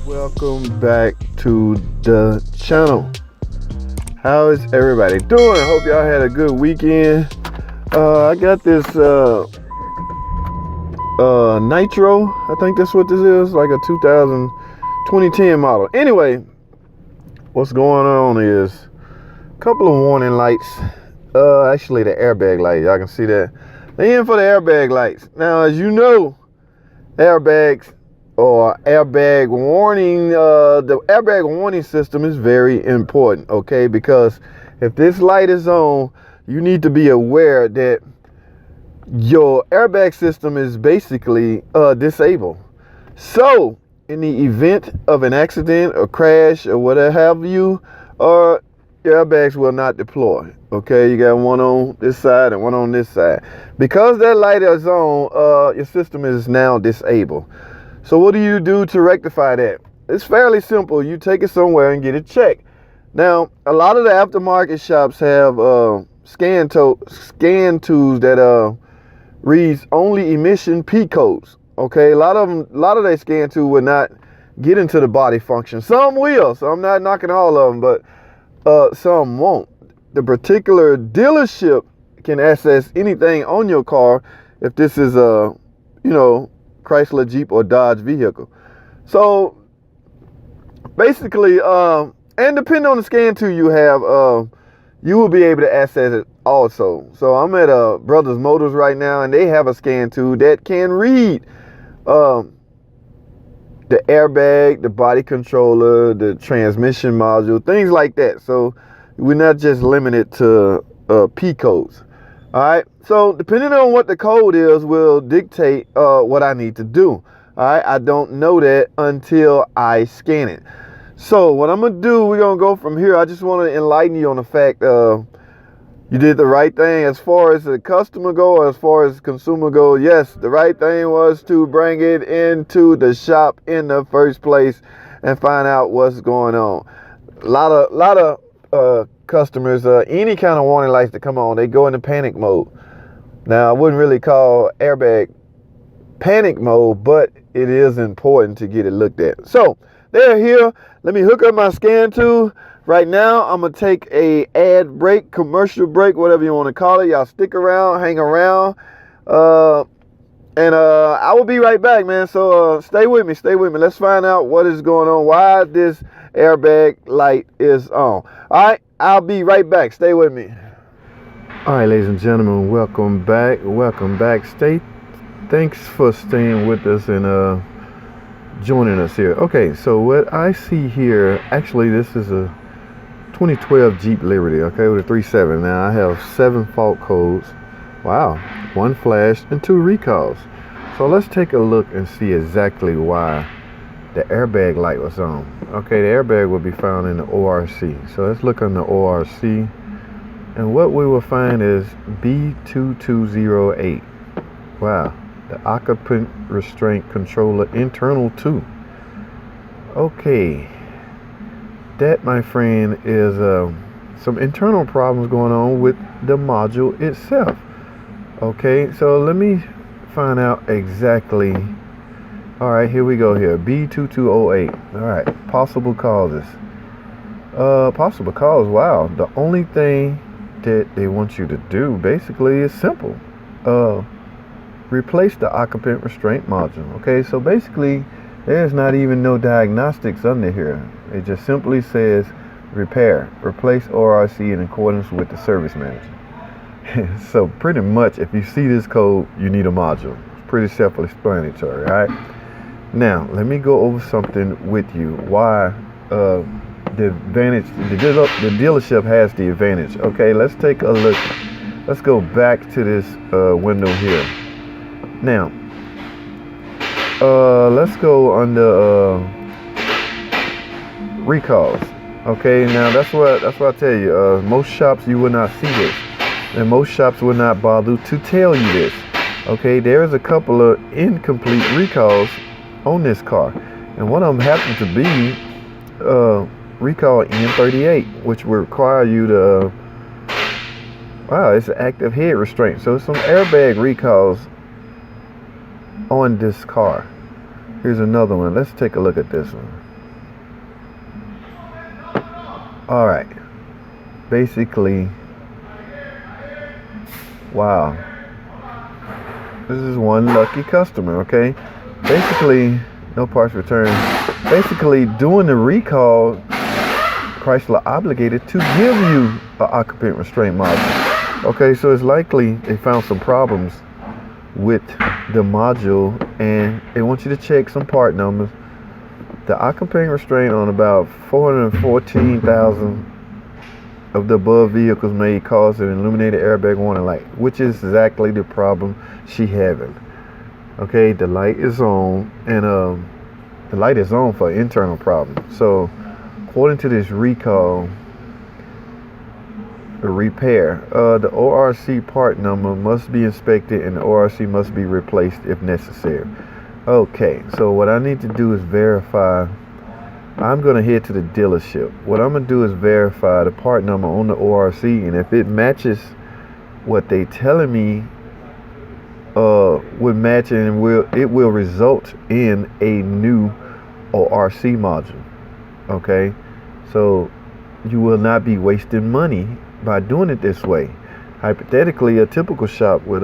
Welcome back to the channel. How is everybody doing? Hope y'all had a good weekend. I got this Nitro. I think that's what this is, like a 2010 model. Anyway, what's going on is a couple of warning lights. Actually the airbag light. Y'all can see that. They in for the airbag lights. Now, as you know, airbags or airbag warning, the airbag warning system is very important, okay? Because if this light is on, you need to be aware that your airbag system is basically disabled. So in the event of an accident or crash or whatever have you, your airbags will not deploy. Okay, you got one on this side and one on this side. Because that light is on, your system is now disabled. So what do you do to rectify that? It's fairly simple. You take it somewhere and get it checked. Now, a lot of the aftermarket shops have scan tools that reads only emission P codes. Okay, a lot of their scan tool will not get into the body function. Some will, so I'm not knocking all of them, but some won't. The particular dealership can access anything on your car if this is a, Chrysler, Jeep, or Dodge vehicle. So basically, and depending on the scan tool you have, you will be able to access it also. So I'm at Brothers Motors right now, and they have a scan tool that can read the airbag, the body controller, the transmission module, things like that. So we're not just limited to P codes. All right, so depending on what the code is will dictate what I need to do. All right, I don't know that until I scan it. So what I'm gonna do, we're gonna go from here. I just want to enlighten you on the fact you did the right thing as far as the customer go, or as far as consumer go. Yes, the right thing was to bring it into the shop in the first place and find out what's going on. A lot of customers, any kind of warning lights that come on, they go into panic mode. Now, I wouldn't really call airbag panic mode, but it is important to get it looked at. So they're here. Let me hook up my scan tool. Right now, I'm gonna take a ad break, commercial break, whatever you want to call it. Y'all stick around, hang around, and I will be right back, man. So stay with me. Let's find out what is going on, why this airbag light is on. All right, I'll be right back. Stay with me. All right, ladies and gentlemen, welcome back. Thanks for staying with us and joining us here. Okay, so what I see here, actually, this is a 2012 Jeep Liberty, okay, with a 3.7. Now I have 7 fault codes. Wow, 1 flash and 2 recalls. So let's take a look and see exactly why the airbag light was on. Okay, the airbag will be found in the ORC. So let's look on the ORC, and what we will find is B2208. Wow, the occupant restraint controller internal 2. Okay, that, my friend, is some internal problems going on with the module itself. Okay, so let me find out exactly. All right, here we go here. B2208. All right, possible causes. Possible cause, wow. The only thing that they want you to do basically is simple. Replace the occupant restraint module. Okay, so basically there's not even no diagnostics under here. It just simply says repair, replace ORC in accordance with the service manager. So pretty much if you see this code, you need a module. It's pretty self-explanatory. All right, now let me go over something with you. Why the dealership has the advantage. Okay, let's take a look. Let's go back to this window here. Now let's go under recalls. Okay, now that's what I tell you. Most shops you will not see this, and most shops will not bother to tell you this. Okay, there is a couple of incomplete recalls on this car, and one of them happened to be recall N38, which will require you to wow, it's an active head restraint. So some airbag recalls on this car. Here's another one. Let's take a look at this one. All right. Basically, wow. This is one lucky customer, okay? Basically, no parts returned. Basically, doing the recall, Chrysler obligated to give you an occupant restraint module. Okay, so it's likely they found some problems with the module and they want you to check some part numbers. The occupant restraint on about 414,000 of the above vehicles may cause an illuminated airbag warning light, which is exactly the problem she having. Okay, the light is on, and the light is on for internal problem. So according to this recall, the repair, the ORC part number must be inspected and the ORC must be replaced if necessary. Okay, so what I need to do is verify. I'm going to head to the dealership. What I'm going to do is verify the part number on the ORC, and if it matches what they telling me would match, and it will result in a new ORC module. Okay, so you will not be wasting money by doing it this way. Hypothetically, a typical shop would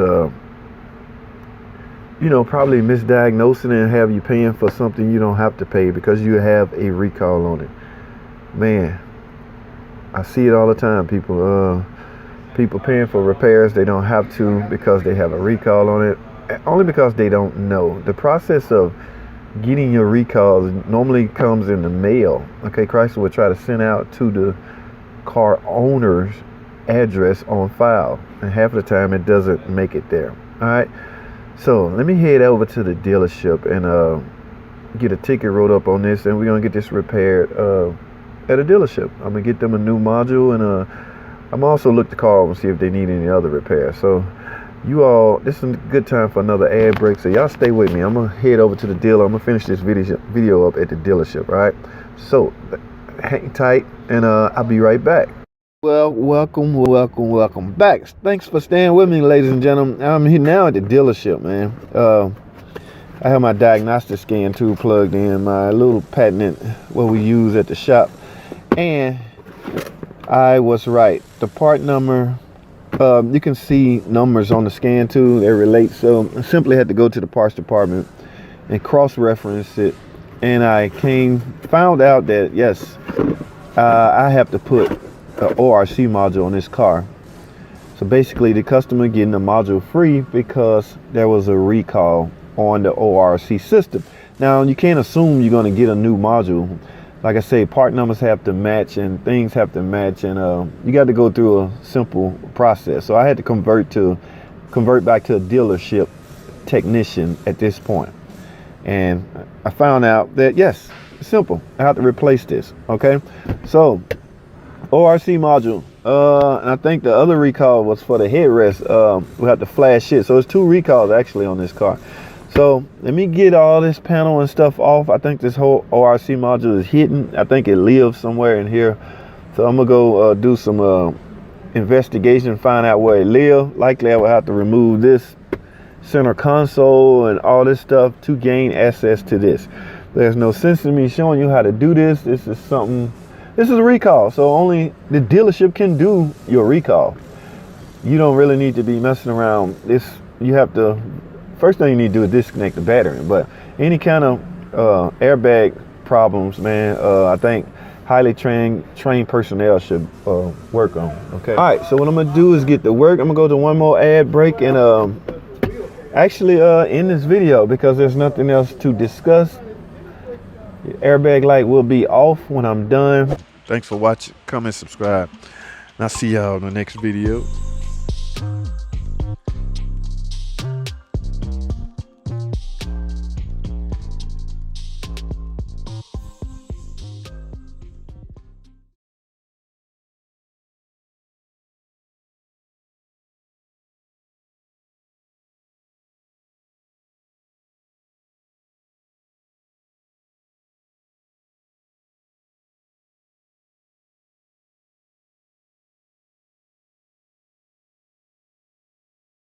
probably misdiagnose it and have you paying for something you don't have to pay because you have a recall on it. Man, I see it all the time. People paying for repairs they don't have to because they have a recall on it, only because they don't know. The process of getting your recalls normally comes in the mail. Okay, Chrysler would try to send out to the car owner's address on file, and half of the time it doesn't make it there. All right. So let me head over to the dealership and get a ticket wrote up on this, and we're gonna get this repaired at a dealership. I'm gonna get them a new module, and I'm also look the car over and see if they need any other repairs. So you all, this is a good time for another ad break. So y'all stay with me. I'm gonna head over to the dealer. I'm gonna finish this video up at the dealership. All right. So hang tight, and I'll be right back. Well, welcome back. Thanks for staying with me, ladies and gentlemen. I'm here now at the dealership, man. I have my Diagnostics scan tool plugged in, my little patented, what we use at the shop. And I was right. The part number, you can see numbers on the scan tool that relate. So I simply had to go to the parts department and cross-reference it. And I found out that, yes, I have to put the ORC module on this car. So basically the customer getting the module free because there was a recall on the ORC system. Now you can't assume you're going to get a new module. Like I say, part numbers have to match and things have to match, and you got to go through a simple process. So I had to convert back to a dealership technician at this point. And I found out that yes, it's simple. I have to replace this. Okay, so ORC module, and I think the other recall was for the headrest. We have to flash it. So there's two recalls actually on this car. So let me get all this panel and stuff off. I think this whole ORC module is hidden. I think it lives somewhere in here. So I'm gonna go do some investigation, find out where it lives. Likely I will have to remove this center console and all this stuff to gain access to this. There's no sense in me showing you how to do this. This is a recall, so only the dealership can do your recall. You don't really need to be messing around. You have to, first thing you need to do is disconnect the battery. But any kind of airbag problems, man, I think highly trained personnel should work on. Okay. All right, so what I'm gonna do is get to work. I'm gonna go to one more ad break and actually end this video because there's nothing else to discuss. The airbag light will be off when I'm done. Thanks for watching. Comment, subscribe, and I'll see y'all in the next video.